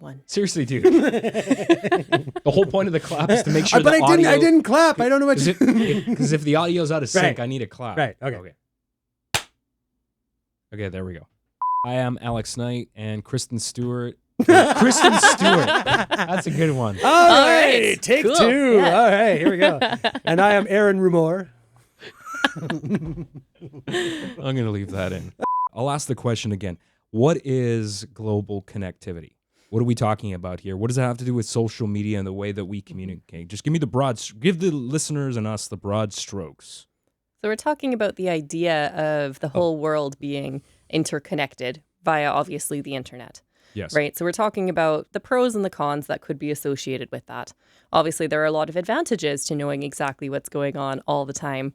one. Seriously, dude. The whole point of the clap is to make sure but the audio... I didn't clap. I don't know what to... Because if the audio's out of sync, Right. I need a clap. Right, okay. Okay, there we go. I am Alex Knight and Kristin Stewart. Kristin Stewart. That's a good one. All right, take cool. 2. Yeah. All right, here we go. And I am Aaron Rumohr. I'm going to leave that in. I'll ask the question again. What is global connectivity? What are we talking about here? What does it have to do with social media and the way that we communicate? Just give me give the listeners and us the broad strokes. So we're talking about the idea of the whole world being interconnected via, obviously, the internet. Yes. Right. So we're talking about the pros and the cons that could be associated with that. Obviously, there are a lot of advantages to knowing exactly what's going on all the time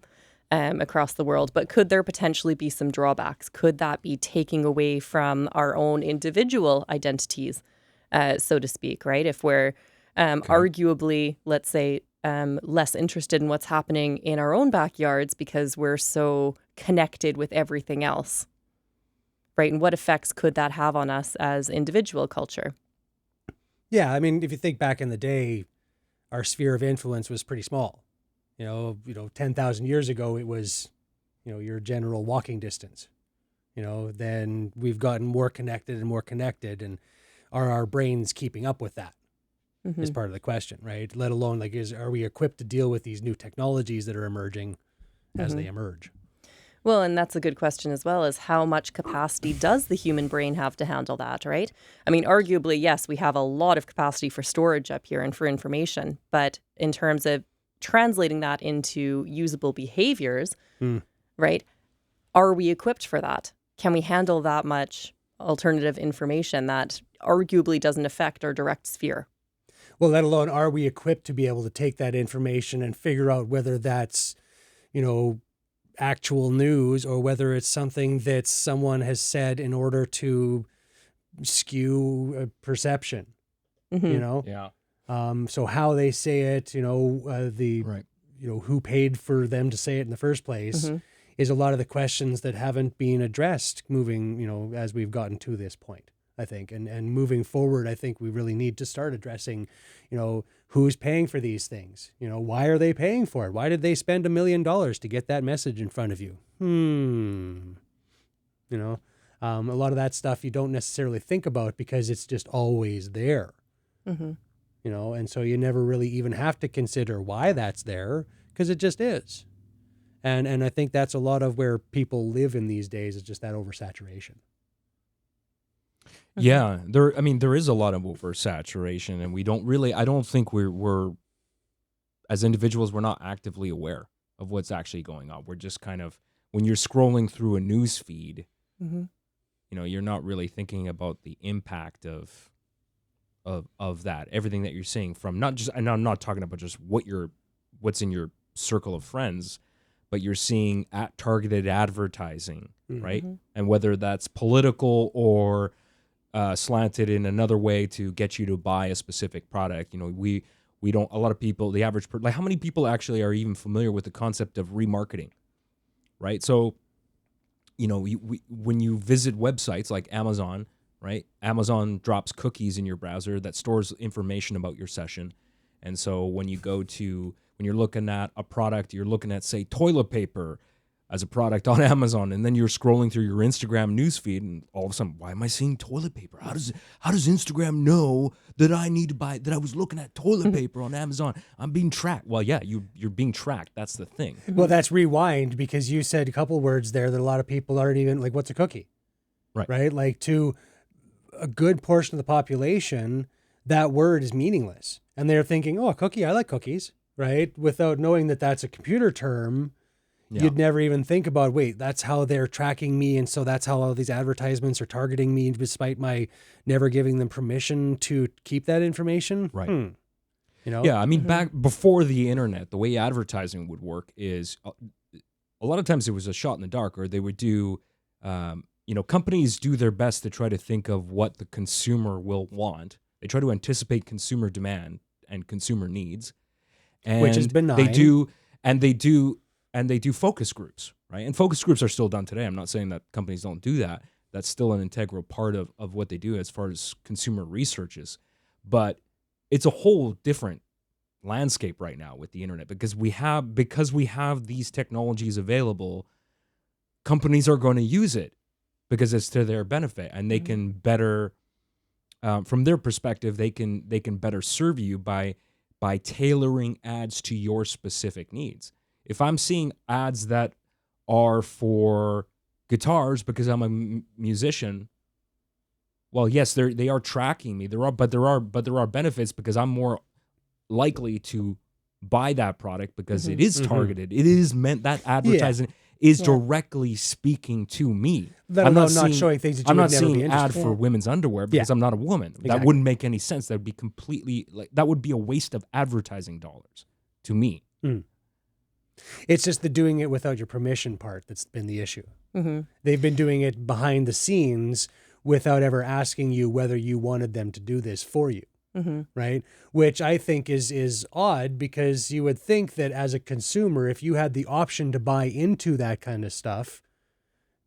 across the world. But could there potentially be some drawbacks? Could that be taking away from our own individual identities, so to speak, right? If we're arguably, let's say, less interested in what's happening in our own backyards because we're so connected with everything else. Right. And what effects could that have on us as individual culture? Yeah, I mean, if you think back in the day, our sphere of influence was pretty small. 10,000 years ago, it was, your general walking distance. Then we've gotten more connected, and are our brains keeping up with that? Mm-hmm. Is part of the question, right? Let alone, are we equipped to deal with these new technologies that are emerging as they emerge? Well, and that's a good question as well, is how much capacity does the human brain have to handle that, right? I mean, arguably, yes, we have a lot of capacity for storage up here and for information, but in terms of translating that into usable behaviors, right, are we equipped for that? Can we handle that much alternative information that arguably doesn't affect our direct sphere? Well, let alone, are we equipped to be able to take that information and figure out whether that's, actual news or whether it's something that someone has said in order to skew a perception, Yeah. So how they say it, Right. Who paid for them to say it in the first place is a lot of the questions that haven't been addressed moving, as we've gotten to this point, I think. And moving forward, I think we really need to start addressing, who's paying for these things? Why are they paying for it? Why did they spend $1 million to get that message in front of you? A lot of that stuff you don't necessarily think about because it's just always there. And so you never really even have to consider why that's there because it just is. And I think that's a lot of where people live in these days is just that oversaturation. Yeah, there is a lot of oversaturation, and I don't think we're as individuals, we're not actively aware of what's actually going on. We're just kind of, when you're scrolling through a news feed, you're not really thinking about the impact of that, everything that you're seeing from not just, and I'm not talking about just what's in your circle of friends, but you're seeing targeted advertising, right? And whether that's political or slanted in another way to get you to buy a specific product. We don't, a lot of people, the average person, how many people actually are even familiar with the concept of remarketing, right? So, when you visit websites like Amazon, right? Amazon drops cookies in your browser that stores information about your session. And so when you're looking at a product, you're looking at, say, toilet paper as a product on Amazon, and then you're scrolling through your Instagram newsfeed, and all of a sudden, why am I seeing toilet paper? How does Instagram know that I need to buy, that I was looking at toilet paper on Amazon? I'm being tracked. Well, yeah, you're being tracked. That's the thing. Well, that's rewind, because you said a couple words there that a lot of people aren't even, like, what's a cookie? Right? Like, to a good portion of the population, that word is meaningless. And they're thinking, oh, a cookie, I like cookies, right? Without knowing that that's a computer term. Yeah. You'd never even think about, wait, that's how they're tracking me, and so that's how all these advertisements are targeting me despite my never giving them permission to keep that information. Right. Yeah, I mean, back before the internet, the way advertising would work is a lot of times it was a shot in the dark, or they would do, companies do their best to try to think of what the consumer will want. They try to anticipate consumer demand and consumer needs. And which is benign. They do focus groups, right? And focus groups are still done today. I'm not saying that companies don't do that, That's still an integral part of what they do as far as consumer research is. But it's a whole different landscape right now with the internet because we have these technologies available. Companies are going to use it because it's to their benefit, and they can better, from their perspective, they can better serve you by tailoring ads to your specific needs. If I'm seeing ads that are for guitars because I'm a musician, well, yes, they are tracking me. There are benefits because I'm more likely to buy that product because it is targeted. It is meant, that advertising is directly speaking to me. I'm not showing things that you would never be interested in. I'm not seeing ad for women's underwear because I'm not a woman. Exactly. That wouldn't make any sense. That would be completely that would be a waste of advertising dollars to me. It's just the doing it without your permission part that's been the issue. They've been doing it behind the scenes without ever asking you whether you wanted them to do this for you. Right? Which I think is odd, because you would think that as a consumer, if you had the option to buy into that kind of stuff,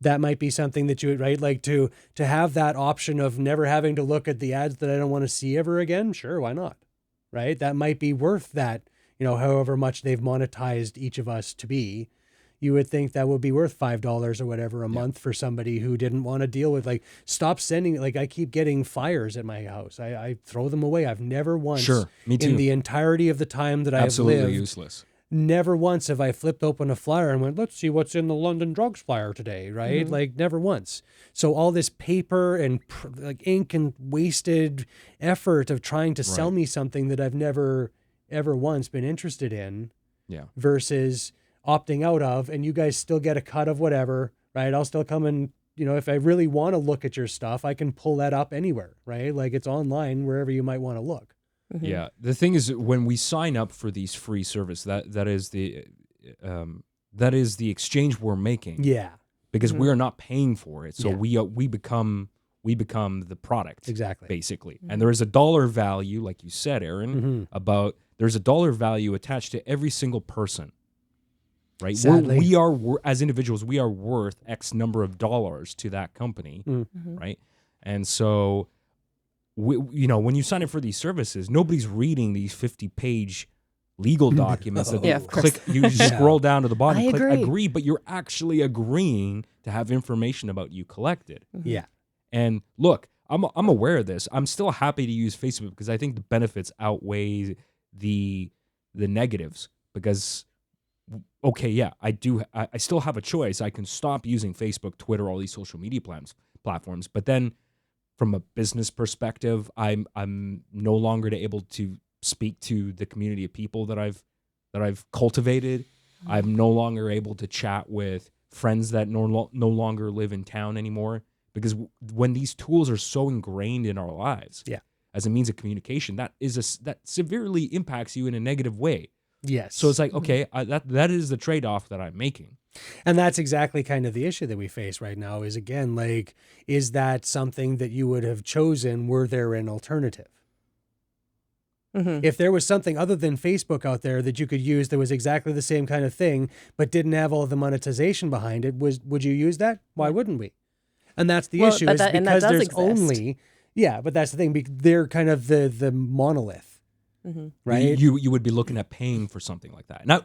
that might be something that you would, right? Like to have that option of never having to look at the ads that I don't want to see ever again. Sure. Why not? Right? That might be worth that, however much they've monetized each of us to be. You would think that would be worth $5 or whatever a month for somebody who didn't want to deal with, stop sending, I keep getting flyers at my house. I throw them away. I've never once, me too, in the entirety of the time that I've lived, useless. Never once have I flipped open a flyer and went, let's see what's in the London Drugs flyer today, right? Never once. So all this paper and ink and wasted effort of trying to sell me something that I've never ever once been interested in, versus opting out of, and you guys still get a cut of whatever, right? I'll still come and, if I really want to look at your stuff, I can pull that up anywhere, right? It's online wherever you might want to look. Yeah. The thing is, when we sign up for these free service, that is the exchange we're making. Yeah. Because we are not paying for it. So we become the product. Exactly. Basically. And there is a dollar value, like you said, Aaron, about there's a dollar value attached to every single person. Right. We are as individuals, we are worth X number of dollars to that company. Right. And so, when you sign up for these services, nobody's reading these 50-page legal documents that you click. You scroll down to the bottom, click agree, but you're actually agreeing to have information about you collected. Yeah. And look, I'm aware of this. I'm still happy to use Facebook because I think the benefits outweigh the negatives. Because I still have a choice. I can stop using Facebook, Twitter, all these social media platforms. But then, from a business perspective, I'm no longer able to speak to the community of people that I've cultivated. I'm no longer able to chat with friends that no longer live in town anymore. Because when these tools are so ingrained in our lives, as a means of communication, that severely impacts you in a negative way. Yes. So it's okay, that is the trade-off that I'm making. And that's exactly kind of the issue that we face right now is, again, is that something that you would have chosen were there an alternative? If there was something other than Facebook out there that you could use that was exactly the same kind of thing, but didn't have all the monetization behind it, would you use that? Why wouldn't we? And that's the issue, is because there's only, but that's the thing, they're kind of the monolith. Right? You would be looking at paying for something like that. Now,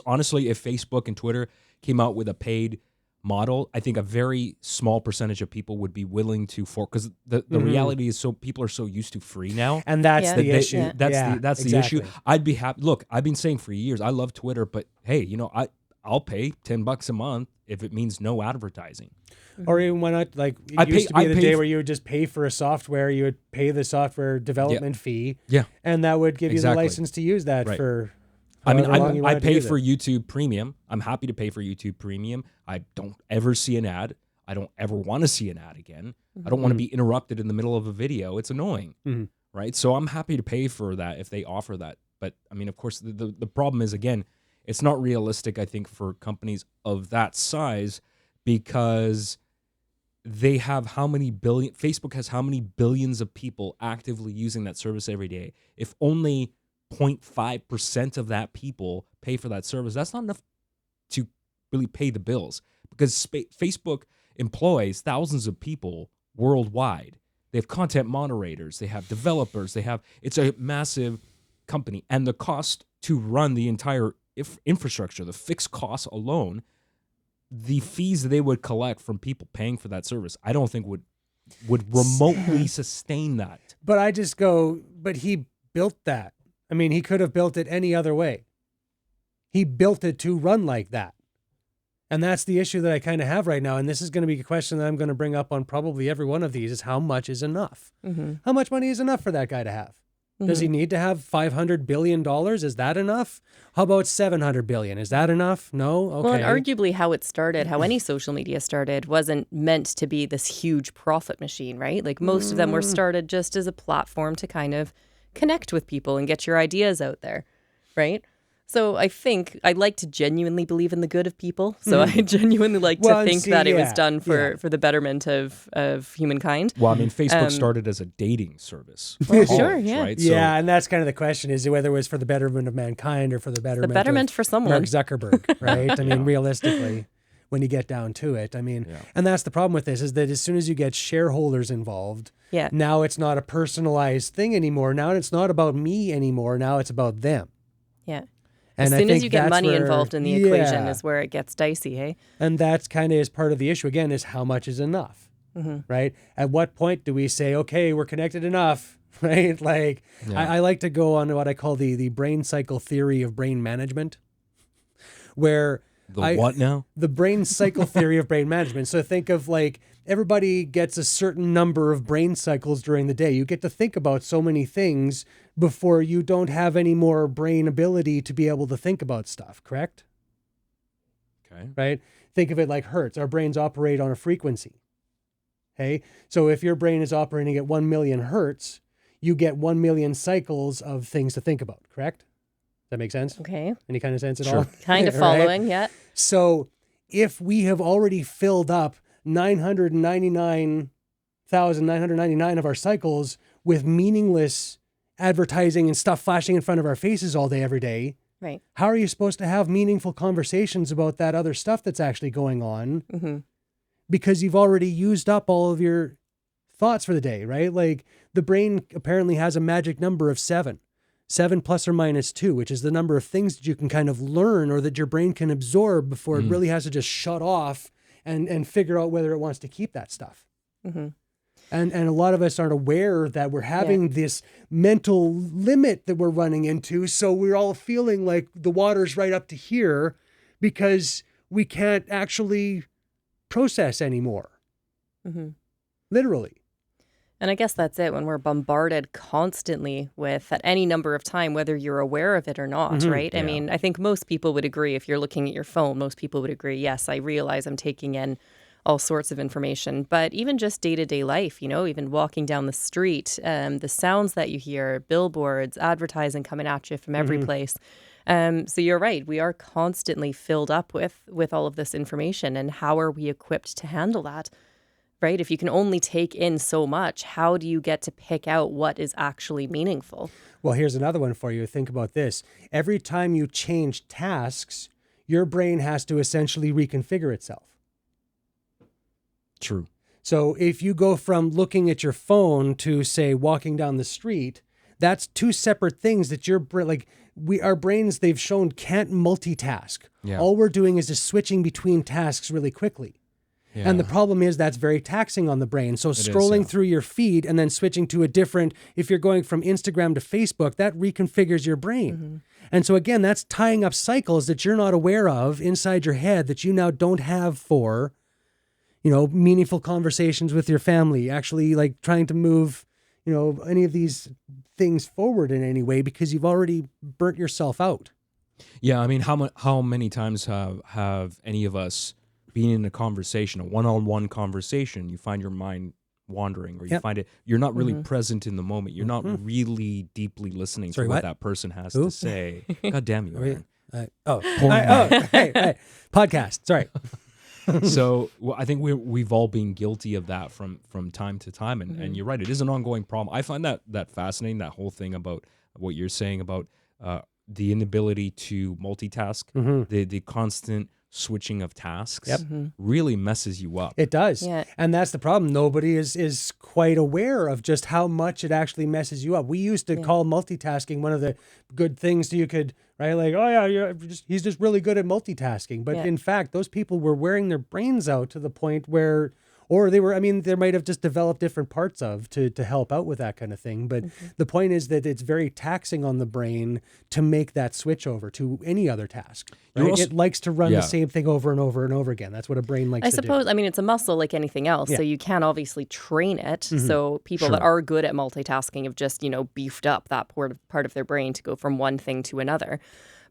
honestly, if Facebook and Twitter came out with a paid model, I think a very small percentage of people would be willing to because the reality is people are so used to free now. And that's the issue. That's the issue. I'd be happy. Look, I've been saying for years, I love Twitter, but hey, I'll pay $10 a month if it means no advertising. Or even why not, it used to be the day where you would just pay for a software, you would pay the software development fee, and that would give you the license to use that for I pay for YouTube Premium. I'm happy to pay for YouTube Premium. I don't ever see an ad. I don't ever want to see an ad again. I don't want to be interrupted in the middle of a video. It's annoying, right? So I'm happy to pay for that if they offer that. But, of course, the problem is, again, it's not realistic, I think, for companies of that size because they have Facebook has how many billions of people actively using that service every day. If only 0.5% of that people pay for that service, that's not enough to really pay the bills, because Facebook employs thousands of people worldwide. They have content moderators, they have developers, it's a massive company. And the cost to run the entire infrastructure, the fixed costs alone, the fees that they would collect from people paying for that service, I don't think would remotely sustain that. But I just go, but he built that. I mean, he could have built it any other way. He built it to run like that. And that's the issue that I kind of have right now. And this is going to be a question that I'm going to bring up on probably every one of these is how much is enough? Mm-hmm. How much money is enough for that guy to have? Mm-hmm. Does he need to have $500 billion? Is that enough? How about $700 billion? Is that enough? No? Okay. Well, and arguably how it started, how any social media started, wasn't meant to be this huge profit machine, right? Like most of them were started just as a platform to kind of connect with people and get your ideas out there, right? So I think I like to genuinely believe in the good of people. So I genuinely like to think that it was done for the betterment of humankind. Well, I mean, Facebook started as a dating service. Well, sure, yeah. Right? Yeah, and that's kind of the question, is whether it was for the betterment of mankind or for the betterment for someone. Mark Zuckerberg, right? I mean, realistically, when you get down to it. I mean, and that's the problem with this, is that as soon as you get shareholders involved, now it's not a personalized thing anymore. Now it's not about me anymore. Now it's about them. Yeah. And as soon as you get money involved in the equation is where it gets dicey, hey? And that's kind of is part of the issue, again, is how much is enough, right? At what point do we say, okay, we're connected enough, right? Like, I like to go on what I call the brain cycle theory of brain management, where... what now? The brain cycle theory of brain management. So think of like everybody gets a certain number of brain cycles during the day. You get to think about so many things before you don't have any more brain ability to be able to think about stuff, correct? Okay. Right? Think of it like hertz. Our brains operate on a frequency. Okay? So if your brain is operating at 1 million hertz, you get 1 million cycles of things to think about, correct? That make sense? Okay. Any kind of sense at Sure. all? Kind of following, yeah. So if we have already filled up 999,999 of our cycles with meaningless advertising and stuff flashing in front of our faces all day, every day, right? How are you supposed to have meaningful conversations about that other stuff that's actually going on? Mm-hmm. Because you've already used up all of your thoughts for the day, right? Like the brain apparently has a magic number of 7 plus or minus 2, which is the number of things that you can kind of learn or that your brain can absorb before it really has to just shut off and figure out whether it wants to keep that stuff. Mm-hmm. And a lot of us aren't aware that we're having this mental limit that we're running into. So we're all feeling like the water's right up to here because we can't actually process anymore. Mm-hmm. Literally. And I guess that's it, when we're bombarded constantly with, at any number of time, whether you're aware of it or not, right? Yeah. I mean, I think most people would agree, if you're looking at your phone, most people would agree, yes, I realize I'm taking in all sorts of information. But even just day-to-day life, you know, even walking down the street, the sounds that you hear, billboards, advertising coming at you from every place. So you're right, we are constantly filled up with all of this information. And how are we equipped to handle that? Right? If you can only take in so much, how do you get to pick out what is actually meaningful? Well, here's another one for you. Think about this. Every time you change tasks, your brain has to essentially reconfigure itself. True. So if you go from looking at your phone to, say, walking down the street, that's two separate things that our brains, they've shown, can't multitask. Yeah. All we're doing is just switching between tasks really quickly. Yeah. And the problem is that's very taxing on the brain. So scrolling through your feed and then switching to a different, if you're going from Instagram to Facebook, that reconfigures your brain. Mm-hmm. And so again, that's tying up cycles that you're not aware of inside your head that you now don't have for, you know, meaningful conversations with your family, actually like trying to move, you know, any of these things forward in any way because you've already burnt yourself out. Yeah. I mean, how many times have any of us being in a conversation, a one-on-one conversation, you find your mind wandering, or you find it, you're not really present in the moment. You're not really deeply listening to what that person has to say. God damn you, Aaron. Hey, podcast. Sorry. So I think we've all been guilty of that from time to time. And you're right, it is an ongoing problem. I find that fascinating, that whole thing about what you're saying about the inability to multitask, the constant switching of tasks Yep. really messes you up. It does. Yeah. And that's the problem. Nobody is quite aware of just how much it actually messes you up. We used to call multitasking one of the good things that you could, right? Like, oh yeah, he's just really good at multitasking. But in fact, those people were wearing their brains out to the point where, or they were, I mean, they might have just developed different parts of to help out with that kind of thing. But the point is that it's very taxing on the brain to make that switch over to any other task. Right? It likes to run the same thing over and over and over again. That's what a brain likes to do. I suppose, I mean, it's a muscle like anything else. So you can obviously train it. So people that are good at multitasking have just, beefed up that part of their brain to go from one thing to another.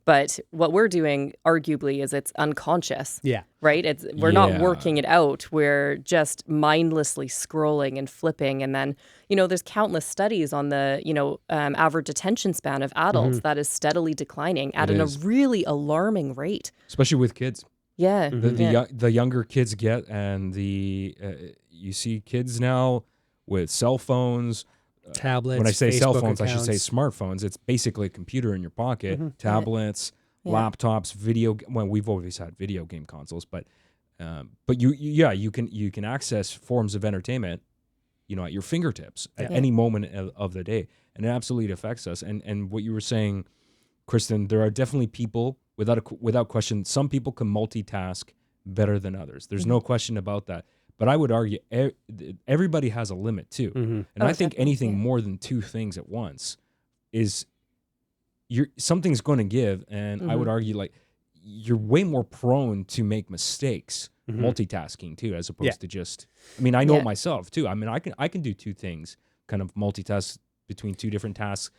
But what we're doing, arguably, is it's unconscious. Yeah. Right? We're not working it out. We're just mindlessly scrolling and flipping. And then, there's countless studies on the, average attention span of adults that is steadily declining at a really alarming rate. Especially with kids. Yeah. The younger kids get, and you see kids now with cell phones, tablets. When I say Facebook cell phones, accounts. I should say smartphones. It's basically a computer in your pocket, tablets, laptops, Well, we've always had video game consoles, but you can access forms of entertainment, at your fingertips at any moment of the day, and it absolutely affects us. And what you were saying, Kristin, there are definitely people without question. Some people can multitask better than others. There's no question about that. But I would argue everybody has a limit too. And I think anything more than two things at once is something's going to give. And I would argue like you're way more prone to make mistakes multitasking too, as opposed to just, I mean, I know it myself too. I mean, I can do two things, kind of multitask between two different tasks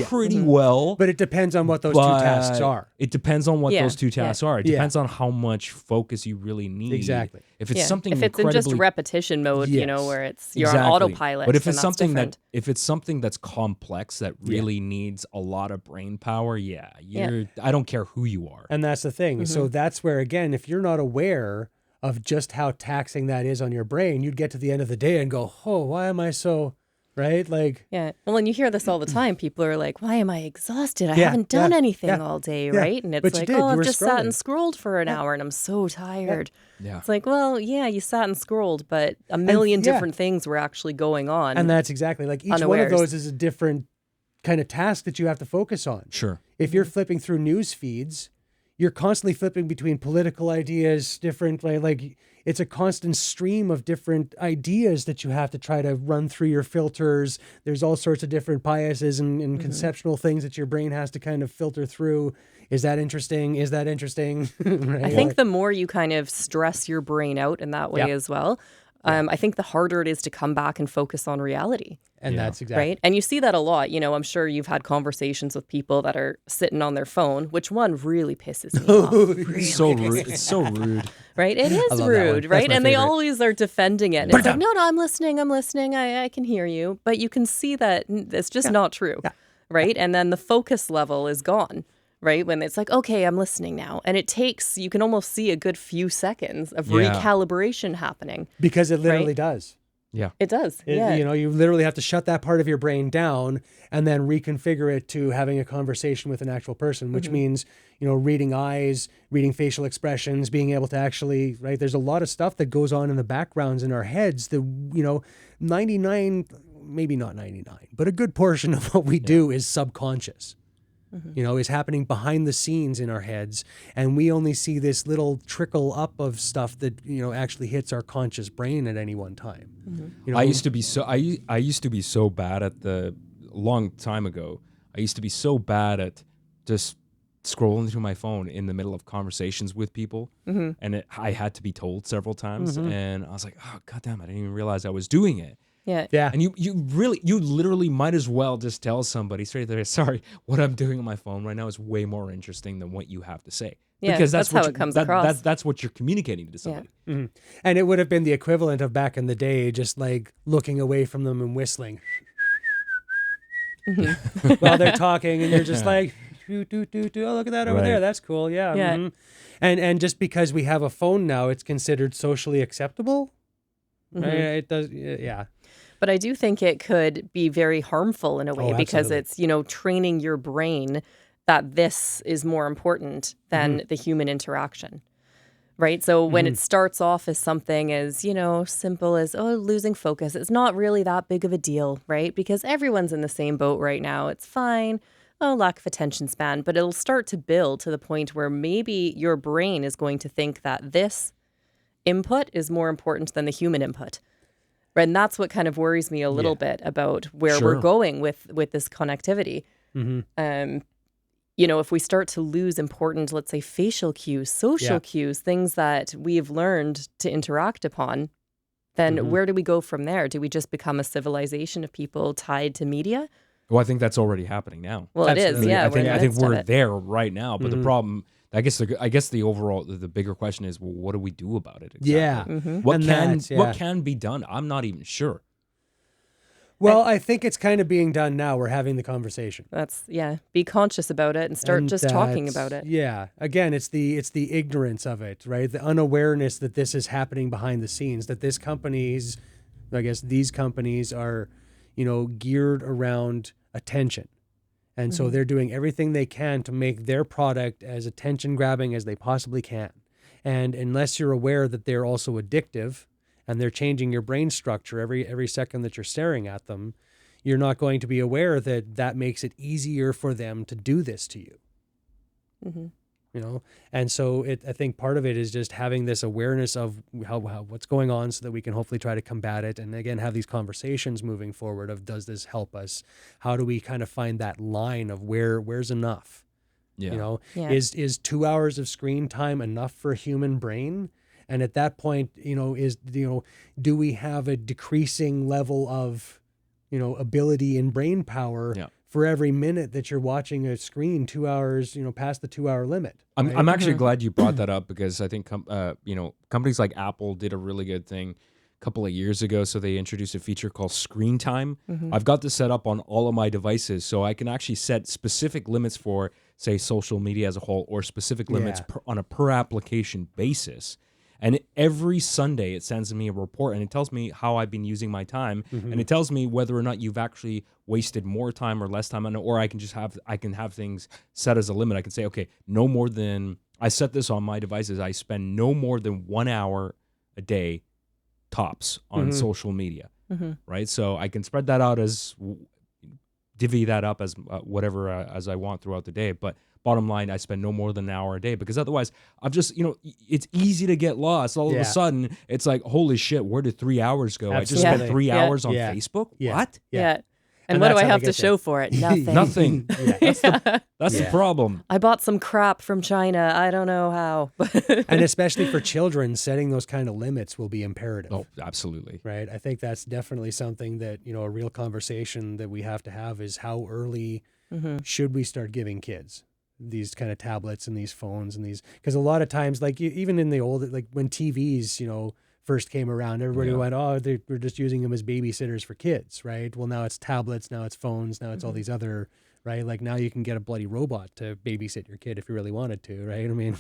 pretty well. But it depends on what those two tasks are. It depends on what those two tasks are. It depends on how much focus you really need. Exactly. If it's something if it's in just repetition mode, where you're on autopilot. But if it's something that's complex that really needs a lot of brain power, I don't care who you are. And that's the thing. So that's where, again, if you're not aware of just how taxing that is on your brain, you'd get to the end of the day and go, oh, why am I so... Right? Like, well, and you hear this all the time. People are like, why am I exhausted? I haven't done anything all day, right? And it's like, I've just sat and scrolled for an hour and I'm so tired. It's like, well, you sat and scrolled, but a million different things were actually going on. And that's exactly, like each one of those is a different kind of task that you have to focus on. Sure. If you're flipping through news feeds, you're constantly flipping between political ideas, different, like it's a constant stream of different ideas that you have to try to run through your filters. There's all sorts of different biases and conceptual things that your brain has to kind of filter through. Is that interesting? Is that interesting? Right? I think the more you kind of stress your brain out in that way as well, I think the harder it is to come back and focus on reality. And that's exactly right. And you see that a lot. I'm sure you've had conversations with people that are sitting on their phone, which one really pisses me off. It's so rude. It's so rude. Right? It is rude, right? And they always are defending it. And it's like, no, I'm listening. I can hear you. But you can see that it's just not true. Right? And then the focus level is gone. Right? When it's like, okay, I'm listening now. And it takes, you can almost see a good few seconds of recalibration happening. Because it literally does. Yeah. It does. You literally have to shut that part of your brain down and then reconfigure it to having a conversation with an actual person, which means, reading eyes, reading facial expressions, being able to actually, right? There's a lot of stuff that goes on in the backgrounds in our heads that, 99, maybe not 99, but a good portion of what we do is subconscious. Is happening behind the scenes in our heads, and we only see this little trickle up of stuff that actually hits our conscious brain at any one time. I used to be so bad at a long time ago. I used to be so bad at just scrolling through my phone in the middle of conversations with people, and I had to be told several times, and I was like, oh goddamn, I didn't even realize I was doing it. Yeah. And you literally might as well just tell somebody straight there, sorry, what I'm doing on my phone right now is way more interesting than what you have to say. Yeah, because that's how it comes across. That's what you're communicating to somebody. And it would have been the equivalent of back in the day, just like looking away from them and whistling while they're talking, and you're just like, oh, look at that over there. That's cool. Yeah. And just because we have a phone now, it's considered socially acceptable. Right? It does. Yeah. But I do think it could be very harmful in a way because it's, training your brain that this is more important than the human interaction. right? So when it starts off as something as, simple as, losing focus, it's not really that big of a deal, right? Because everyone's in the same boat right now. It's fine. Oh, lack of attention span. But it'll start to build to the point where maybe your brain is going to think that this input is more important than the human input. Right? And that's what kind of worries me a little bit about where we're going with this connectivity. If we start to lose important, let's say, facial cues, social cues, things that we've learned to interact upon, then where do we go from there? Do we just become a civilization of people tied to media? Well, I think that's already happening now. Well, it is, yeah. I think we're there right now. But the problem, I guess the overall, the bigger question is, well, what do we do about it exactly? Yeah. What can be done? I'm not even sure. Well, I think it's kind of being done now. We're having the conversation. Be conscious about it and start just talking about it. Yeah. Again, it's the ignorance of it, right? The unawareness that this is happening behind the scenes, that these companies are, geared around attention. And so they're doing everything they can to make their product as attention grabbing as they possibly can. And unless you're aware that they're also addictive and they're changing your brain structure every second that you're staring at them, you're not going to be aware that makes it easier for them to do this to you. And so I think part of it is just having this awareness of how what's going on so that we can hopefully try to combat it. And again, have these conversations moving forward of, does this help us? How do we kind of find that line of where's enough? Is 2 hours of screen time enough for a human brain? And at that point, do we have a decreasing level of, ability and brain power for every minute that you're watching a screen, 2 hours, past the 2 hour limit? Right? I'm actually glad you brought that up, because I think, companies like Apple did a really good thing a couple of years ago. So they introduced a feature called screen time. I've got this set up on all of my devices, so I can actually set specific limits for, say, social media as a whole, or specific limits on a per application basis. And every Sunday it sends me a report, and it tells me how I've been using my time, and it tells me whether or not you've actually wasted more time or less time, or I can have things set as a limit. I can say, okay, no more than, I set this on my devices, I spend no more than 1 hour a day tops on social media, right? So I can spread that out divvy that up as whatever as I want throughout the day, but bottom line, I spend no more than an hour a day, because otherwise I've just, it's easy to get lost. All of a sudden, it's like, holy shit, where did 3 hours go? Absolutely. I just spent 3 hours on Facebook? What? Yeah. And what do I have to show for it? Nothing. Nothing. That's the problem. I bought some crap from China. I don't know how. And especially for children, setting those kind of limits will be imperative. Oh, absolutely. Right. I think that's definitely something that, a real conversation that we have to have is, how early should we start giving kids these kind of tablets and these phones and these, because a lot of times, like even in the old, like when TVs, first came around, everybody went, we're just using them as babysitters for kids, right? Well, now it's tablets, now it's phones, now it's all these other, right? Like now you can get a bloody robot to babysit your kid if you really wanted to, right? I mean,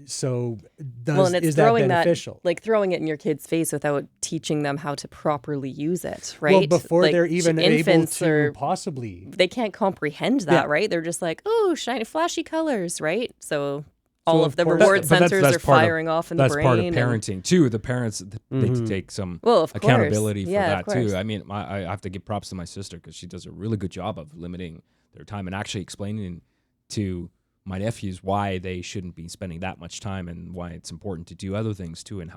so is that beneficial? Like throwing it in your kid's face without teaching them how to properly use it, right? Well, before they're even able to possibly. They can't comprehend that, right? They're just like, oh, shiny, flashy colors, right? So all of the reward sensors are firing off in the brain. That's part of parenting, too. The parents, they take some accountability for that, too. I mean, I have to give props to my sister, because she does a really good job of limiting their time and actually explaining to my nephews why they shouldn't be spending that much time and why it's important to do other things too. And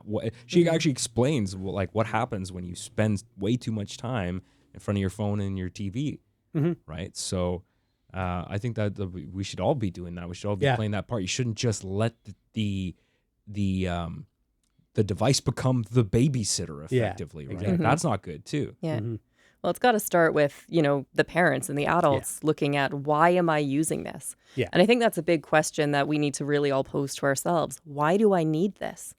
she actually explains what happens when you spend way too much time in front of your phone and your TV, right? So I think that we should all be doing that. We should all be playing that part. You shouldn't just let the device become the babysitter effectively, right? Exactly. That's not good too. Yeah. Well, it's got to start with, the parents and the adults looking at, why am I using this? Yeah. And I think that's a big question that we need to really all pose to ourselves. Why do I need this?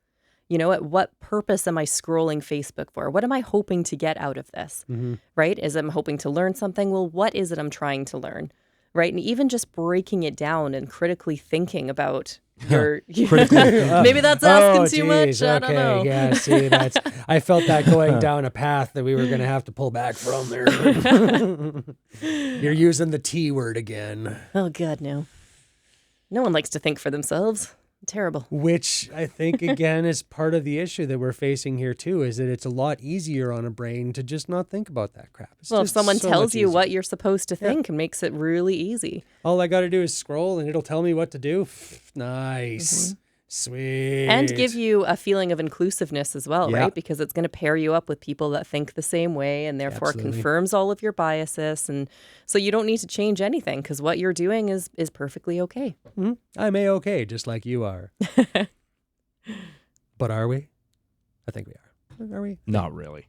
At what purpose am I scrolling Facebook for? What am I hoping to get out of this? Right? Is I'm hoping to learn something? Well, what is it I'm trying to learn? Right? And even just breaking it down and critically thinking about maybe that's asking too much. I don't know. Yeah, see, I felt that going down a path that we were going to have to pull back from there. You're using the T word again. Oh God, no. No one likes to think for themselves. Terrible. Which I think, again, is part of the issue that we're facing here, too, is that it's a lot easier on a brain to just not think about that crap. It's Well, if just someone so tells much you easier. what you're supposed to think, it makes it really easy. All I got to do is scroll and it'll tell me what to do. Nice. Sweet. And give you a feeling of inclusiveness as well, Yeah. right? Because it's going to pair you up with people that think the same way and therefore Absolutely. confirms all of your biases. And so you don't need to change anything because what you're doing is perfectly okay. Mhm. I'm A-okay, just like you are. But are we? I think we are. Are we? Not really.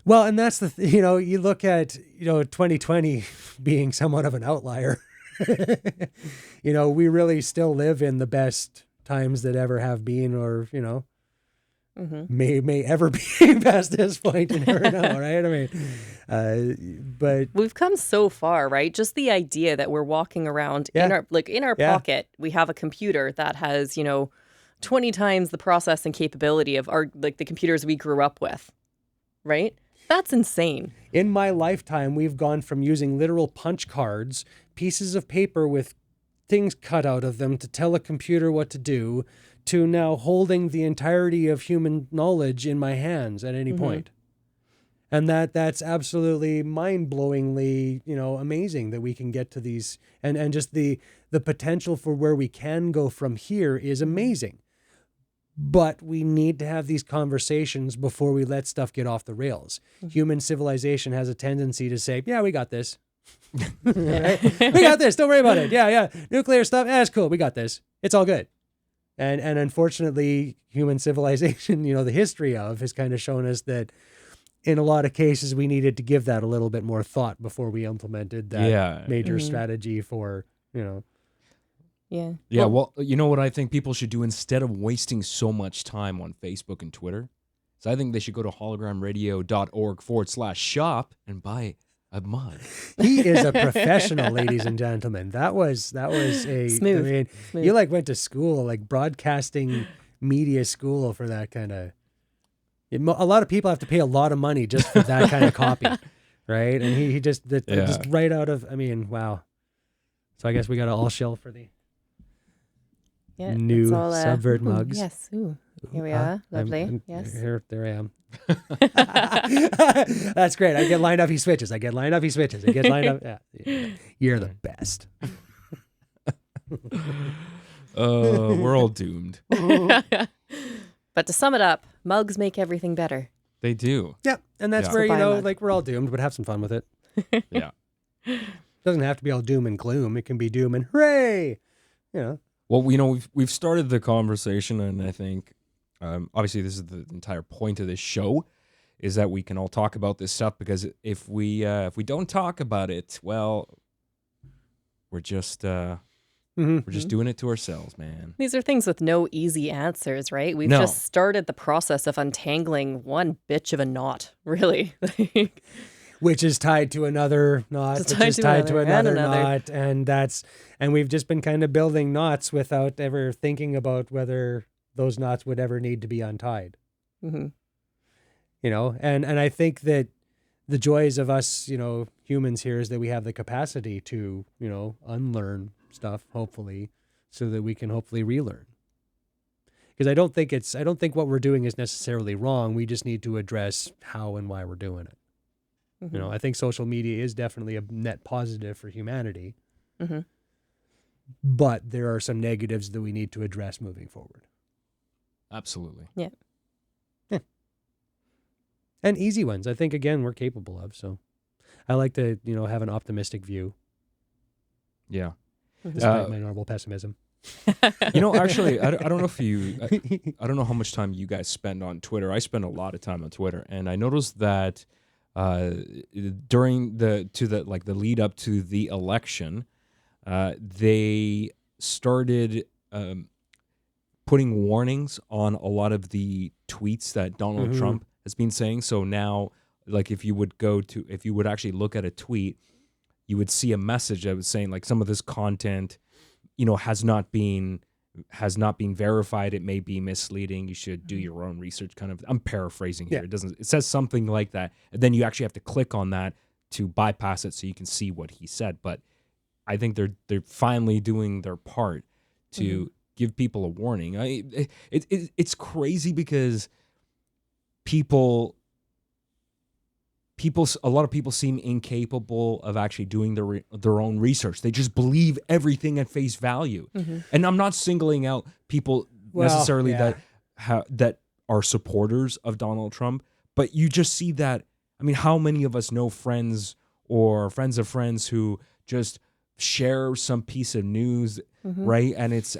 Well, and that's you look at, 2020 being somewhat of an outlier. We really still live in the best times that ever have been, or, may ever be past this point. You never know, right? I mean, but We've come so far, right? Just the idea that we're walking around Yeah. in our pocket, we have a computer that has, 20 times the processing capability of the computers we grew up with, right? That's insane. in my lifetime, we've gone from using literal punch cards, pieces of paper with things cut out of them to tell a computer what to do, to now holding the entirety of human knowledge in my hands at any point. And that's absolutely mind-blowingly, amazing that we can get to these, and just the potential for where we can go from here is amazing. But we need to have these conversations before we let stuff get off the rails. Human civilization has a tendency to say, yeah, we got this. Right? We got this. Don't worry about it. Yeah. Nuclear stuff. It's cool. We got this. It's all good. And unfortunately, human civilization, the history of has kind of shown us that in a lot of cases, we needed to give that a little bit more thought before we implemented that major strategy for, Yeah. Yeah, well, you know what I think people should do instead of wasting so much time on Facebook and Twitter? So I think they should go to hologramradio.org/shop and buy a mug. He is a professional, ladies and gentlemen. That was a Smooth. I mean, Smooth. you went to school, like broadcasting media school for that kind of. A lot of people have to pay a lot of money just for that kind of copy, right? And he just just right out of. I mean, wow. So I guess we got to all shell for the new subvert mugs. Yes. Ooh. Here we are. Lovely. Yes. There I am. That's great. I get lined up, he switches. I get lined up, he switches. I get lined up. Yeah. You're the best. We're all doomed. But to sum it up, mugs make everything better. They do. Yeah. And that's where, we're all doomed, but have some fun with it. Yeah. Doesn't have to be all doom and gloom. It can be doom and hooray. Well, we've started the conversation, and I think obviously this is the entire point of this show, is that we can all talk about this stuff, because if we don't talk about it, well, we're just doing it to ourselves, man. These are things with no easy answers, right? We've just started the process of untangling one bitch of a knot, really. Which is tied to another knot, which is tied to another knot. And we've just been kind of building knots without ever thinking about whether those knots would ever need to be untied. Mm-hmm. And I think that the joys of us, humans here, is that we have the capacity to, unlearn stuff, hopefully, so that we can hopefully relearn. Because I don't think what we're doing is necessarily wrong. We just need to address how and why we're doing it. Mm-hmm. I think social media is definitely a net positive for humanity. Mm-hmm. But there are some negatives that we need to address moving forward. Absolutely. Yeah. And easy ones, I think, again, we're capable of. So I like to, have an optimistic view, Yeah. despite my normal pessimism. Actually, I don't know if I don't know how much time you guys spend on Twitter. I spend a lot of time on Twitter, and I noticed that during the lead up to the election, they started putting warnings on a lot of the tweets that Donald Trump has been saying. So now, if you would actually look at a tweet, you would see a message that was saying some of this content, has not been verified. It may be misleading. You should do your own research. Kind of, I'm paraphrasing here. Yeah. It says something like that, and then you actually have to click on that to bypass it so you can see what he said. But I think they're finally doing their part to give people a warning. It's crazy because a lot of people seem incapable of actually doing their own research. They just believe everything at face value. And I'm not singling out people necessarily that are supporters of Donald Trump, but you just see that. I mean, how many of us know friends or friends of friends who just share some piece of news, right? And it's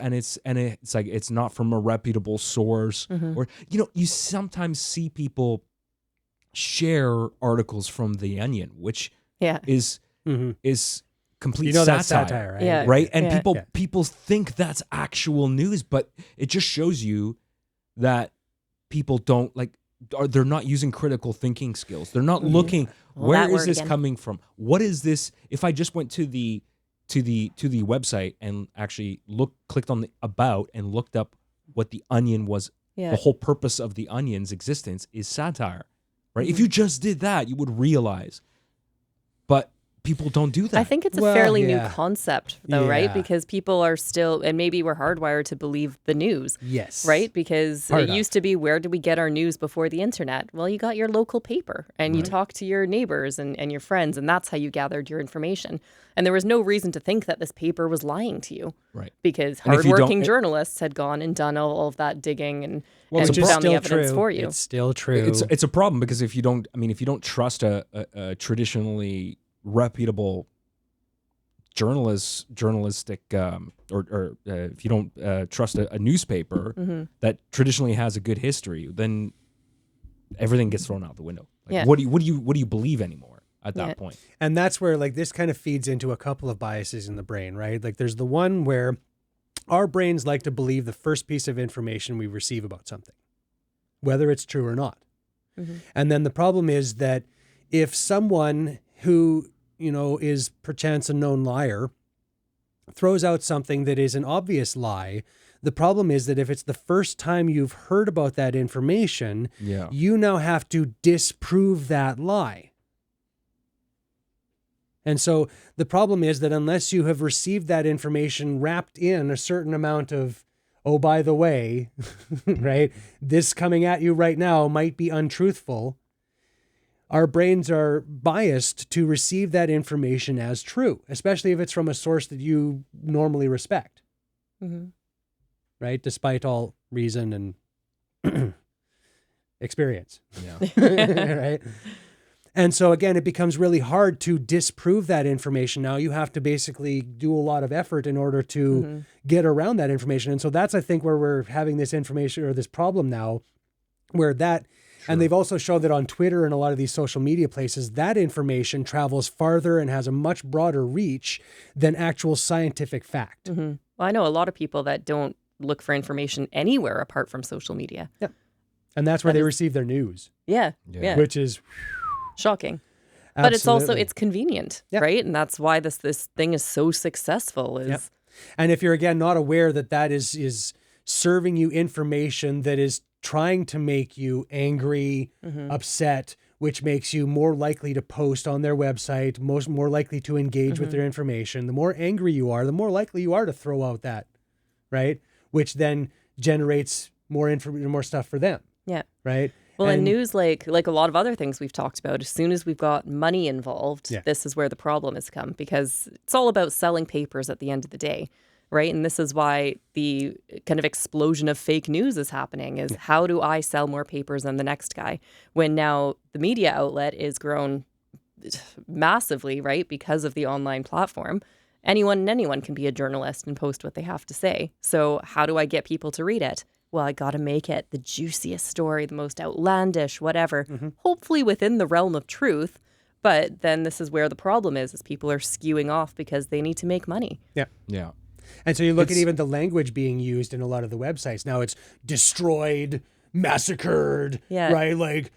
like it's not from a reputable source, or you sometimes see people share articles from The Onion, which is complete satire, that's satire, right? Yeah. Right? And people think that's actual news, but it just shows you that people don't they're not using critical thinking skills. They're not looking, where is this coming from? What is this? If I just went to the website and actually clicked on the about and looked up what The Onion was, the whole purpose of The Onion's existence is satire. Right? If you just did that, you would realize. But people don't do that. I think it's a fairly new concept, though, right? Because people are still, and maybe we're hardwired to believe the news. Yes. Right? Because it used to be, where did we get our news before the internet? Well, you got your local paper, and you talked to your neighbors and your friends, and that's how you gathered your information. And there was no reason to think that this paper was lying to you. Right. Because hardworking journalists had gone and done all of that digging and found the evidence for you. It's still true. It's a problem because if you don't trust a traditionally reputable journalistic or if you don't trust a newspaper that traditionally has a good history, then everything gets thrown out the window. What do you believe anymore at that point? And that's where this kind of feeds into a couple of biases in the brain, right? There's the one where our brains like to believe the first piece of information we receive about something, whether it's true or not. And then the problem is that if someone who is perchance a known liar throws out something that is an obvious lie, the problem is that if it's the first time you've heard about that information, you now have to disprove that lie. And so the problem is that unless you have received that information wrapped in a certain amount of, oh, by the way, right, this coming at you right now might be untruthful, our brains are biased to receive that information as true, especially if it's from a source that you normally respect, right? Despite all reason and experience, right? And so again, it becomes really hard to disprove that information. Now you have to basically do a lot of effort in order to get around that information. And so that's, I think, where we're having this information or this problem now, where that, and they've also shown that on Twitter and a lot of these social media places, that information travels farther and has a much broader reach than actual scientific fact. Well, I know a lot of people that don't look for information anywhere apart from social media. Yeah. And that's where they receive their news. Yeah. Which is shocking. Absolutely. But it's also, it's convenient, right? And that's why this thing is so successful. And if you're, again, not aware that is serving you information that is trying to make you angry, upset, which makes you more likely to post on their website, more likely to engage with their information. The more angry you are, the more likely you are to throw out that, right? Which then generates more stuff for them. Yeah. Right? Well, in news, like a lot of other things we've talked about, as soon as we've got money involved, this is where the problem has come, because it's all about selling papers at the end of the day, right? And this is why the kind of explosion of fake news is happening, is how do I sell more papers than the next guy? When now the media outlet is grown massively, right, because of the online platform. Anyone and anyone can be a journalist and post what they have to say. So how do I get people to read it? Well, I got to make it the juiciest story, the most outlandish, whatever, hopefully within the realm of truth. But then this is where the problem is people are skewing off because they need to make money. Yeah. Yeah. And so you look at even the language being used in a lot of the websites. Now it's destroyed, massacred, right? Like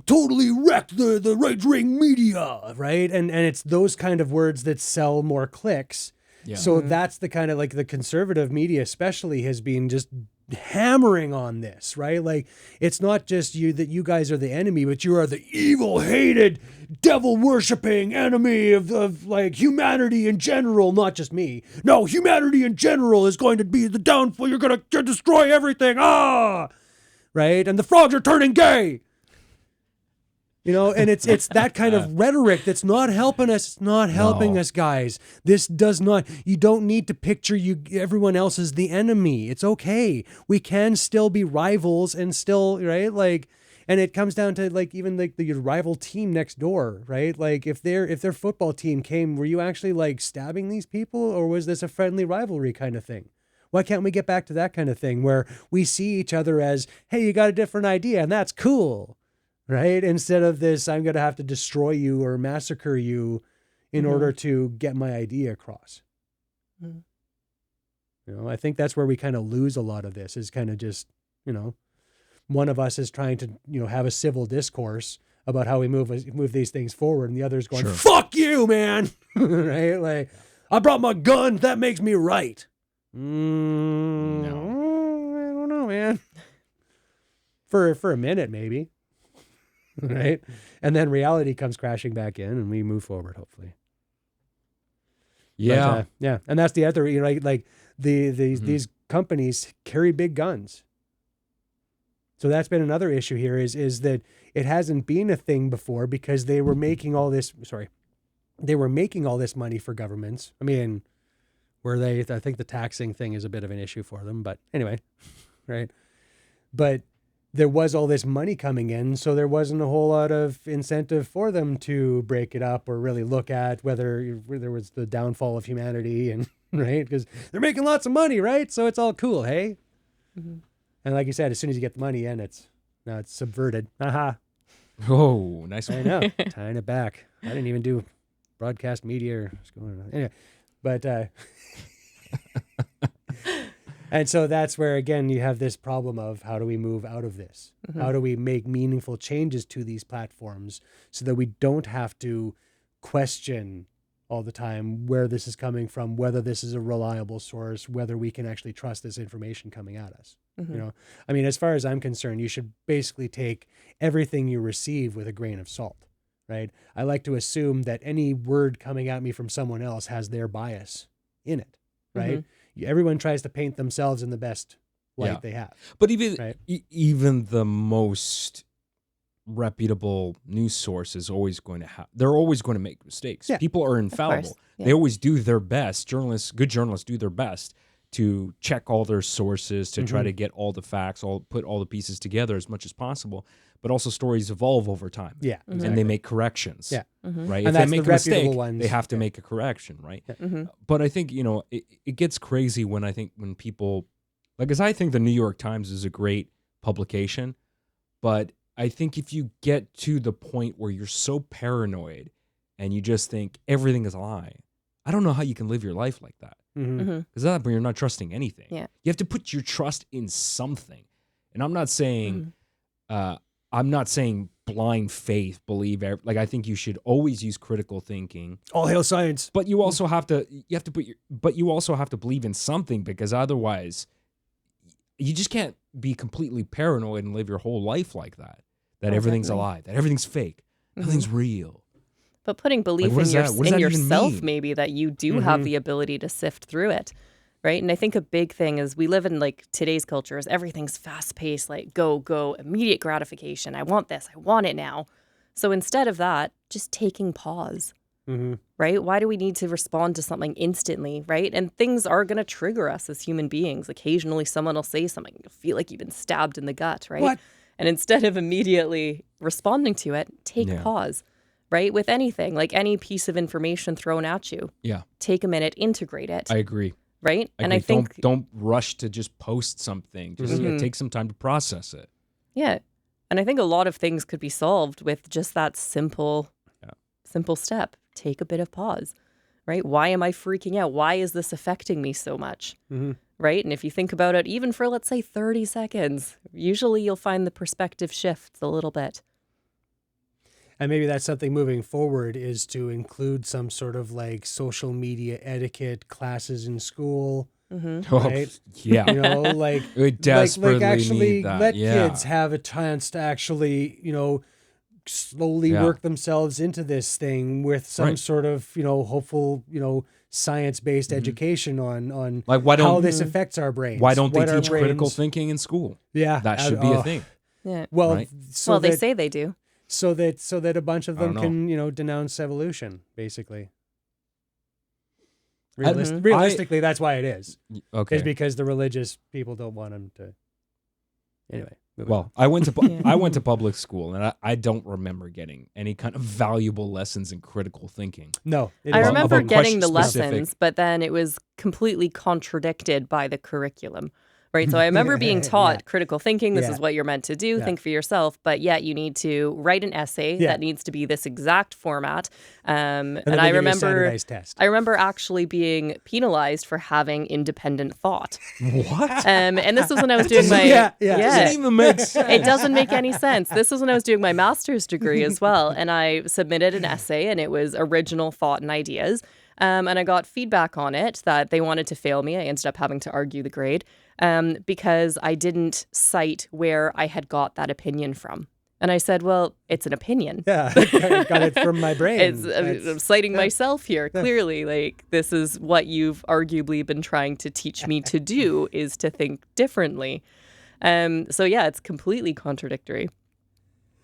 totally wrecked the right-wing media, right? And it's those kind of words that sell more clicks. Yeah. So that's the kind of, like, the conservative media especially has been just hammering on this, right? Like, it's not just you that you guys are the enemy, but you are the evil, hated, devil worshipping enemy of like humanity in general, not just me. No, humanity in general is going to be the downfall. You're going to destroy everything. Right? And the frogs are turning gay. You know, and it's that kind of rhetoric that's not helping us. It's not helping us, guys. This does not. You don't need to picture everyone else as the enemy. It's okay. We can still be rivals and still, right? Like, and it comes down to like even like the rival team next door, right? Like if their football team came, were you actually like stabbing these people, or was this a friendly rivalry kind of thing? Why can't we get back to that kind of thing where we see each other as, hey, you got a different idea and that's cool. Right? Instead of this, I'm going to have to destroy you or massacre you in order to get my idea across. You know, I think that's where we kind of lose a lot of this, is kind of just, you know, one of us is trying to, you know, have a civil discourse about how we move these things forward, and the other's going, fuck you, man. Right? Like, I brought my gun. That makes me right. No. I don't know, man. For a minute, maybe. Right? And then reality comes crashing back in and we move forward, hopefully. Yeah. But, yeah. And that's the other, you know, like these companies carry big guns. So that's been another issue here is that it hasn't been a thing before because they were making all this money for governments. I mean, I think the taxing thing is a bit of an issue for them, but anyway, right? But there was all this money coming in, so there wasn't a whole lot of incentive for them to break it up or really look at whether there was the downfall of humanity, and right, because they're making lots of money, right? So it's all cool, hey. And like you said, as soon as you get the money in, it's subverted. Aha. Oh, nice one. I know, tying it back. I didn't even do broadcast media or what's going on. Anyway, but and so that's where, again, you have this problem of how do we move out of this? How do we make meaningful changes to these platforms so that we don't have to question all the time where this is coming from, whether this is a reliable source, whether we can actually trust this information coming at us. You know, I mean, as far as I'm concerned, you should basically take everything you receive with a grain of salt, right? I like to assume that any word coming at me from someone else has their bias in it, right? Everyone tries to paint themselves in the best light they have. But even the most reputable news source is always going to they're always going to make mistakes. Yeah. People are infallible. They always do their best. Good journalists do their best to check all their sources, to try to get all the facts, put all the pieces together as much as possible. But also stories evolve over time. Yeah. Exactly. And they make corrections. Yeah. Right. And if they make a mistake, ones, they have to make a correction, right? But I think, you know, it gets crazy when people, like, as I think the New York Times is a great publication, but I think if you get to the point where you're so paranoid and you just think everything is a lie, I don't know how you can live your life like that. Because that point you're not trusting anything. Yeah. You have to put your trust in something. And I'm not saying blind faith, believe like, I think you should always use critical thinking. All hail science. But you also have to believe in something, because otherwise you just can't be completely paranoid and live your whole life like that. That everything's a lie, that everything's fake, nothing's real. But putting belief in yourself, maybe, that you do have the ability to sift through it, right? And I think a big thing is we live in, like, today's culture is everything's fast-paced, like, go, immediate gratification. I want this. I want it now. So instead of that, just taking pause, right? Why do we need to respond to something instantly, right? And things are going to trigger us as human beings. Occasionally someone will say something. You'll feel like you've been stabbed in the gut, right? What? And instead of immediately responding to it, take pause. Right? With anything, like any piece of information thrown at you. Yeah. Take a minute, integrate it. I agree. Right? And I think don't rush to just post something. Just take some time to process it. Yeah. And I think a lot of things could be solved with just that simple step. Take a bit of pause. Right? Why am I freaking out? Why is this affecting me so much? Right? And if you think about it, even for, let's say, 30 seconds, usually you'll find the perspective shifts a little bit. And maybe that's something moving forward, is to include some sort of like social media etiquette classes in school, Right? Yeah. You know, like We desperately actually need that. let Yeah. kids have a chance to actually, slowly Yeah. work themselves into this thing with some sort of, hopeful, science-based education on Like, why how don't this affects our brains. why don't they what our teach critical brains- thinking in school? Yeah, That should be a thing. Yeah. Well, right? so Well, they that, say they do. so that a bunch of I don't them know. can denounce evolution, basically. Mhm. Realistically, that's why it is. Okay. Is because the religious people don't want them to. Anyway. moving on. Well, I went to Yeah. I went to public school, and I don't remember getting any kind of valuable lessons in critical thinking. No, it I is remember about getting the question-specific- lessons, but then it was completely contradicted by the curriculum. Right. So I remember being taught Yeah. critical thinking. This Yeah. is what you're meant to do. Yeah. Think for yourself. But yet you need to write an essay Yeah. that needs to be this exact format. And then And they I give you a remember standardized test. I remember actually being penalized for having independent thought. What? And this was when I was doing my Yeah. Doesn't even make sense. It doesn't make any sense. This was when I was doing my master's degree as well. And I submitted an essay and it was original thought and ideas. And I got feedback on it that they wanted to fail me. I ended up having to argue the grade because I didn't cite where I had got that opinion from. And I said, well, it's an opinion. Yeah, I got it from my brain. I'm citing myself here. Clearly, like, this is what you've arguably been trying to teach me to do, is to think differently. So yeah, it's completely contradictory.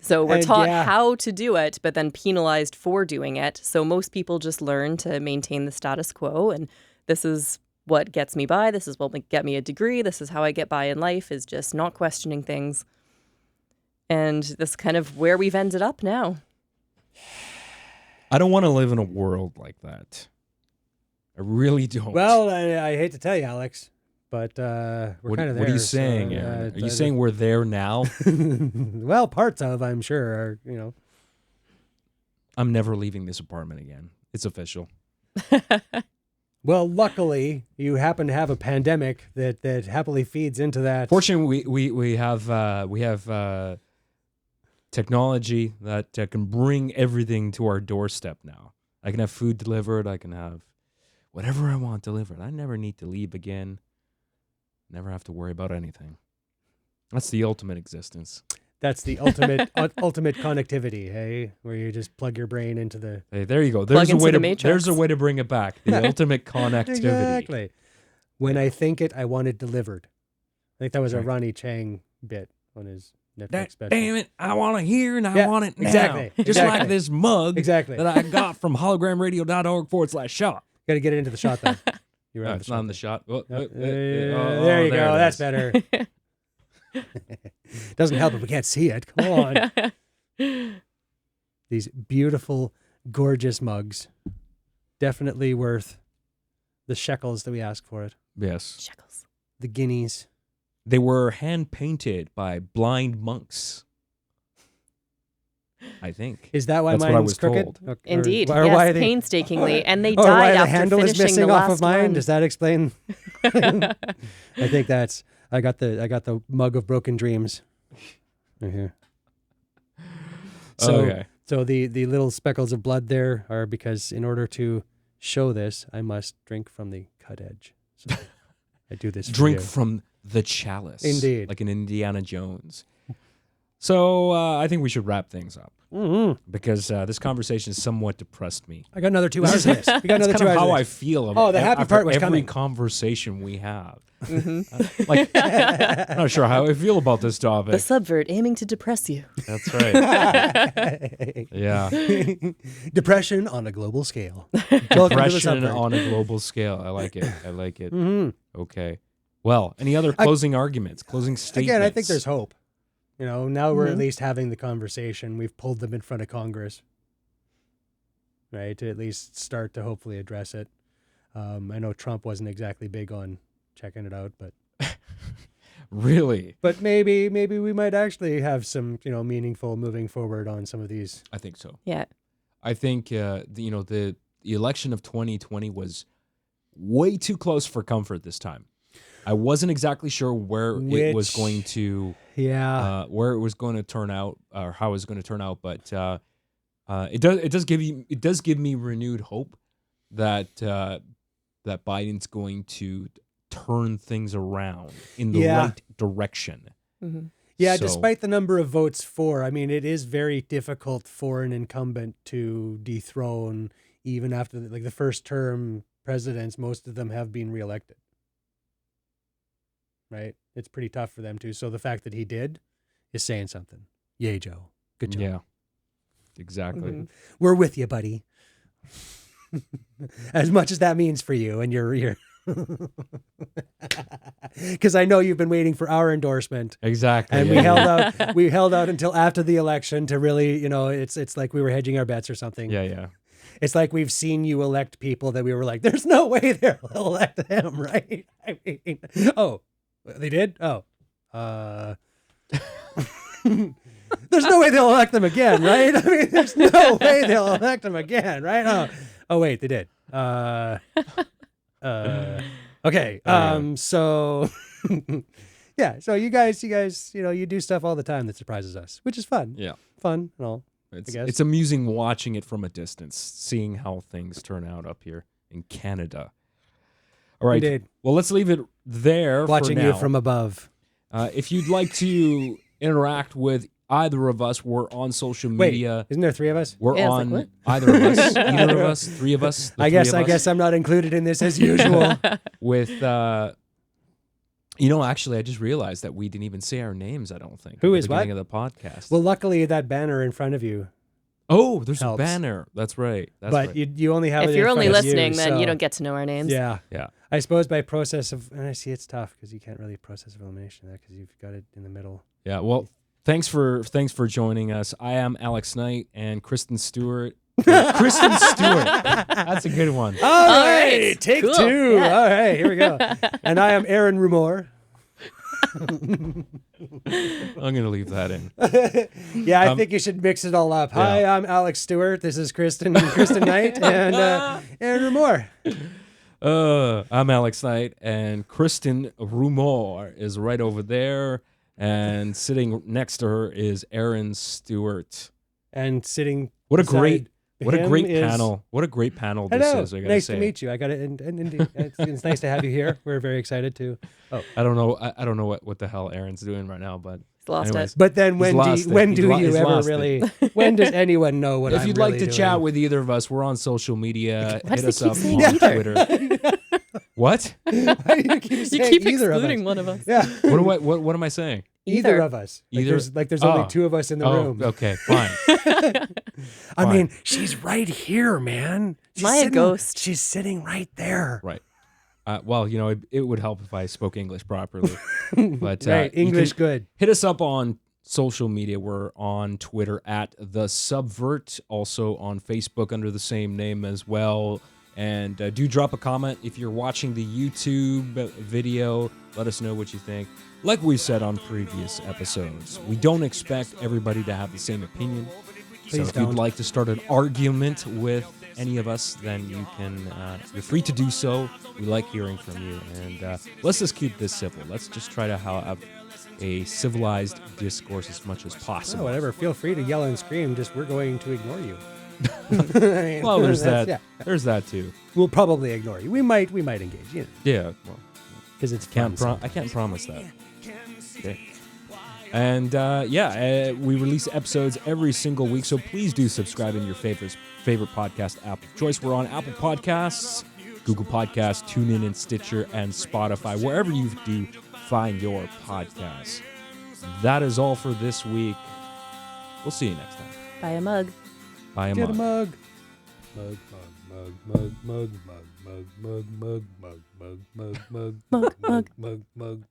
So we're And taught yeah. how to do it, but then penalized for doing it. So most people just learn to maintain the status quo. And this is what gets me by. This is what will get me a degree. This is how I get by in life, is just not questioning things. And this is kind of where we've ended up now. I don't want to live in a world like that. I really don't. Well, I hate to tell you, Alex, but we're what, kind of there. what are you saying, Aaron? Are you saying we're there now? Well, parts of, I'm sure, are. I'm never leaving this apartment again. It's official. Well, luckily, you happen to have a pandemic that happily feeds into that. Fortunately, we have technology that can bring everything to our doorstep now. I can have food delivered. I can have whatever I want delivered. I never need to leave again. Never have to worry about anything. That's the ultimate existence. That's the ultimate ultimate connectivity, hey, where you just plug your brain into the. Hey, there you go. Plug There's a into way the to matrix. there's a way to bring it back. The ultimate connectivity. Exactly. When I think it, I want it delivered. I think that was a Right. Ronnie Chang bit on his Netflix special. Damn it! I want to hear and I Yeah, want it now. exactly, Just exactly. like this mug Exactly. that I got from hologramradio.org/shop. Got to get it into the shot though. You No, it's not in the shot. Oh, there you go. it That's is. better. Doesn't help if we can't see it. Come on. These beautiful, gorgeous mugs. Definitely worth the shekels that we ask for it. Yes. Shekels. The guineas. They were hand painted by blind monks. I think. Is that why That's what I mine's was crooked? told. Or Indeed. why Yes, they- painstakingly. And they or died why the after handle is finishing missing the off last of mine? one. Does that explain? I think that's. I got the mug of broken dreams. Right here. So, Okay. so the little speckles of blood there are because in order to show this, I must drink from the cut edge. So I do this. for Drink you. from the chalice. Indeed. Like an Indiana Jones. So I think we should wrap things up because this conversation somewhat depressed me. I got another 2 hours of this. We got That's another kind 2 of hours. how of I this. feel. Oh, the happy after part was every coming. conversation we have. Like, I'm not sure how I feel about this topic. The subvert aiming to depress you. That's right. Yeah. Depression on a global scale. Welcome to the Depression subvert. on a global scale. I like it. I like it. Mhm. Okay. Well, any other closing arguments, closing statements? Again, I think there's hope. You know, now we're at least having the conversation. We've pulled them in front of Congress, right, to at least start to hopefully address it. I know Trump wasn't exactly big on checking it out, but Really? maybe we might actually have some, meaningful moving forward on some of these. I think so. Yeah. I think the election of 2020 was way too close for comfort this time. I wasn't exactly sure where it was going to where it was going to turn out or how it was going to turn out, but it does give me renewed hope that that Biden's going to turn things around in the right direction. Mm-hmm. Yeah, So- despite the number of votes for, I mean, it is very difficult for an incumbent to dethrone, even after the first term presidents. Most of them have been reelected, right? It's pretty tough for them too. So the fact that he did is saying something. Yay, Joe. Good job. Yeah, exactly. Mm-hmm. We're with you, buddy. As much as that means for you and your because I know you've been waiting for our endorsement. Exactly. And yeah, we held out until after the election to really, it's like we were hedging our bets or something. yeah. It's like we've seen you elect people that we were like, there's no way they'll elect him, right? I mean, oh, they did? Oh. There's no way they'll elect them again, right? I mean, there's no way they'll elect them again, right? Oh wait, they did. Okay. So yeah, so you guys, you do stuff all the time that surprises us, which is fun. Yeah. Fun and all. It's, guess. it's amusing watching it from a distance, seeing how things turn out up here in Canada. All right. Indeed. Well, let's leave it there Watching for now. you from above. If you'd like to interact with either of us, we're on social Wait, media. isn't there three of us? We're Yeah, on what? either of us, either of us, three of us. I guess I'm not included in this as usual. With, actually, I just realized that we didn't even say our names, I don't think. Who at the is what? beginning of the podcast. Well, luckily that banner in front of you. oh, there's helps. a banner. That's right. That's But right. you only have it If in you're only front of listening, then so- you don't get to know our names. Yeah. Yeah. I suppose by process of, and I see it's tough because you can't really process of elimination because you've got it in the middle. Yeah. Well, thanks for joining us. I am Alex Knight and Kristin Stewart. Kristin Stewart. That's a good one. All right. right, take Cool. two. Yeah. All right, here we go. And I am Aaron Rumohr. I'm gonna leave that in. Yeah, I think you should mix it all up. Hi, I'm Alex Stewart. This is Kristin Knight and Aaron Rumohr. I'm Alex Knight, and Kristin Rumohr is right over there, and sitting next to her is Aaron Stewart. And sitting What a beside great him is- panel! What a great panel this Hello, is. I gotta nice say. to meet you. I got it, and indeed, it's nice to have you here. We're very excited to. Oh, I don't know. I don't know what the hell Aaron's doing right now, but He's lost anyways. but then He's when lost it. when He's do lo- you he's ever lost it. really? When does anyone know what if I'm you'd really like to doing? chat with either of us, we're on social media. Why Hit does us he keep up saying on either? Twitter. What? Why do you keep You saying keep either of excluding us? one of us. Yeah, What am I saying? either Either. of us. Either? There's only Oh. two of us in the Oh, room. okay, fine. I Fine. mean, she's right here, man. She's Am I a sitting- ghost? She's sitting right there. Right. Well, it would help if I spoke English properly. But Right, you English can good. hit us up on social media. We're on Twitter at the Subvert, also on Facebook under the same name as well. And do drop a comment if you're watching the YouTube video. Let us know what you think. Like we said on previous episodes, we don't expect everybody to have the same opinion. Please so if don't. you'd like to start an argument with any of us, then you can. You're free to do so. We like hearing from you, and let's just keep this civil. Let's just try to have a civilized discourse as much as Oh, possible. whatever. Feel free to yell and scream. Just we're going to ignore you. Well, there's That's- that. Yeah. There's that too. We'll probably ignore you. We might engage. Yeah. Well, Because it's I fun. can't promise that. Okay. And we release episodes every single week, so please do subscribe in your favorite podcast app of choice. We're on Apple Podcasts, Google Podcasts, TuneIn, and Stitcher, and Spotify, wherever you do find your podcasts. That is all for this week. We'll see you next time. Buy a mug. Bye, Get a mug. mug. Mug, mug, mug, mug, mug, mug, mug, mug, mug, mug, mug, Mug, mug, mug, mug.